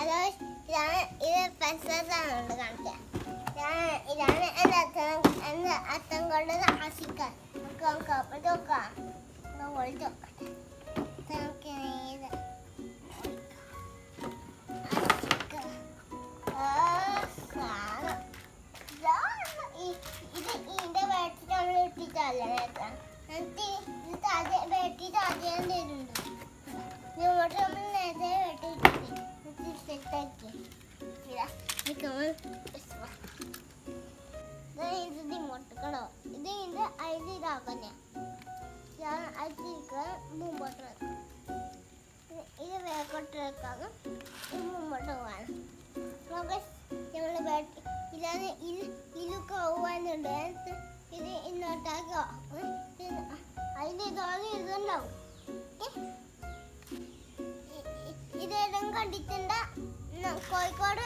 ഇത് പെൻസിലാണ് കാണിക്കുക. ഇതാണ് എൻ്റെ അച്ഛൻ കൊണ്ടത് ആശിക്കാൻ നമുക്ക് നോക്കാം. ഒളിച്ചു നമുക്ക് ഇത് ഇതിൻ്റെ വേട്ടിട്ട് നമ്മൾ ഇട്ടിട്ടല്ല എന്നിട്ട് ഇത് വെട്ടിട്ട് ആദ്യം തരുന്നുണ്ട്. ഇങ്ങോട്ട് നമ്മൾ നേരത്തെ വെട്ടിട്ട് സെറ്റാക്കി ഇത് മുട്ടക്കണോ ഇത് ഇത് അരിതാക്കന്നെ ഞാൻ അരിക്ക് മുമ്പോട്ട് വെക്കാം. ഇത് വേക്കോട്ട് വെക്കാം. ഇത് മുമ്പോട്ട് പോകാനും നമുക്ക് ഞങ്ങൾ വെട്ടി ഇല്ലാതെ ഇലൊക്കെ പോകാനുണ്ട്. ഇത് ഇന്നോട്ടാക്കോ അതിന് ഇതാകെ ഇതുണ്ടാവും. ഇതെല്ലാം കണ്ടിട്ടുണ്ട്. കോഴിക്കോട്